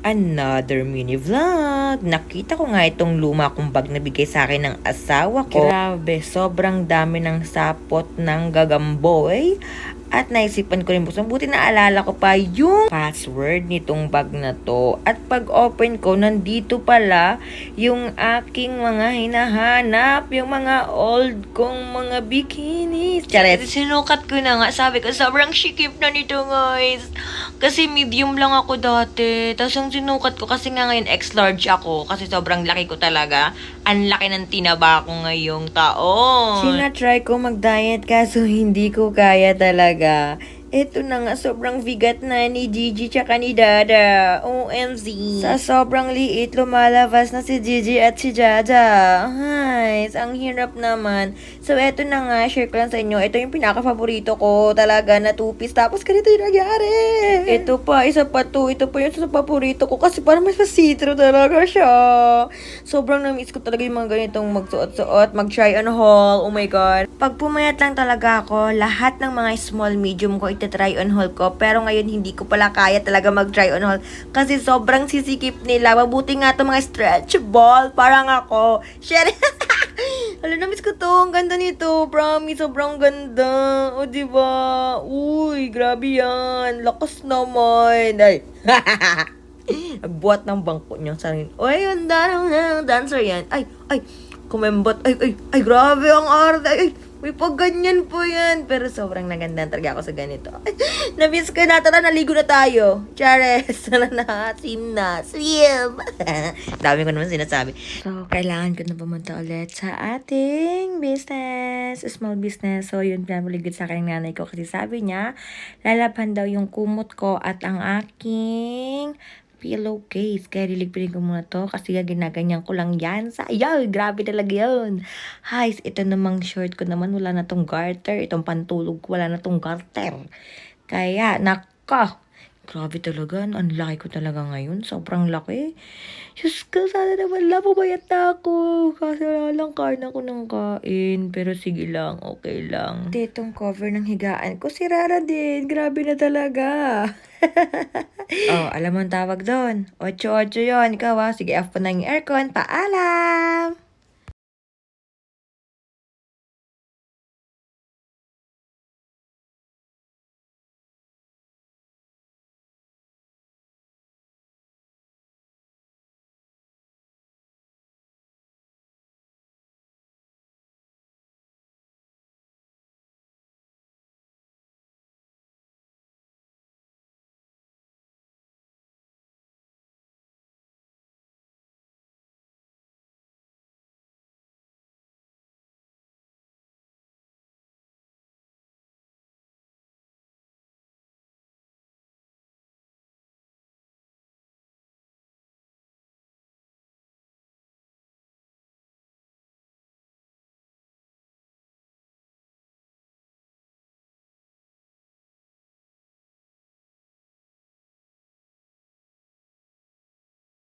Another mini vlog. Nakita ko nga itong luma kong bag na bigay sa akin ng asawa ko. Grabe, sobrang dami ng sapot ng gagamboy. At naisipan ko rin buksan. Buti naalala ko pa yung password nitong bag na to. At pag open ko, nandito pala yung aking mga hinahanap. Yung mga old kong mga bikinis. Charet. Sinukat ko na nga. Sabi ko, sobrang shikip na nito guys. Kasi medium lang ako dati. Tapos yung sinukat ko, kasi nga ngayon X-large ako. Kasi sobrang laki ko talaga. Ang laki ng tinaba ko ngayong taon. Sinatry ko mag-diet kaso hindi ko kaya talaga. Ito na nga, sobrang bigat na ni Gigi tsaka ni Dada. OMG. Sa sobrang liit, lumalabas na si Gigi at si Dada. Ay, ang hirap naman. So, eto na nga, share ko lang sa inyo. Ito yung pinaka-favorito ko talaga na two-piece. Tapos, ganito yung nangyari. Ito pa, isa pa to. Ito pa yung sa paborito ko kasi parang mas pasitro talaga siya. Sobrang na-miss ko talaga yung mga ganitong magsuot-suot, mag-try on haul. Oh my God. Pag pumayat lang talaga ako, lahat ng mga small, medium ko ita-try on haul ko. Pero ngayon hindi ko pala kaya talaga mag-try on haul kasi sobrang sisikip nila. Mabuti nga to mga stretchable. Parang ako. Share. Hala, na-miss ko to. Ang ganda nito. Promise, sobrang ganda. O, diba? Uy, grabe yan. Lakas naman. Ay. Nagbuhat ng bangko niyang sarili. Uy, ang dancer yan. Ay, kumembot. Ay, grabe ang arte. Ay, may pag ganyan po yan. Pero sobrang naganda talaga ako sa ganito. Ay, na-miss ko na. Tara, naligo na tayo. Chares. Tara na. Swim na. Swim. Dami ko naman sinasabi. So, kailangan ko na pumunta ulit sa ating business. Small business. So, yun, pinapaligid sa akin ng nanay ko. Kasi sabi niya, lalaban daw yung kumot ko at ang aking pillowcase. Kaya liligpirin ko muna to kasi ginaganyan ko lang yan. Sayang, grabe talaga yun. Guys, ito namang short ko naman. Wala na tong garter. Itong pantulog ko, wala na tong garter. Kaya, naka. Grabe talaga. Ang laki ko talaga ngayon. Sobrang laki. Diyos ko, sana naman lang pumayat na ako. Kasi wala lang kain ako ng kain. Pero sige lang, okay lang. Itong cover ng higaan ko, si Rara din. Grabe na talaga. Oh, alam mo ang tawag doon. 8-8 yun. Ikaw Sige, off ko na yung aircon. Paalam!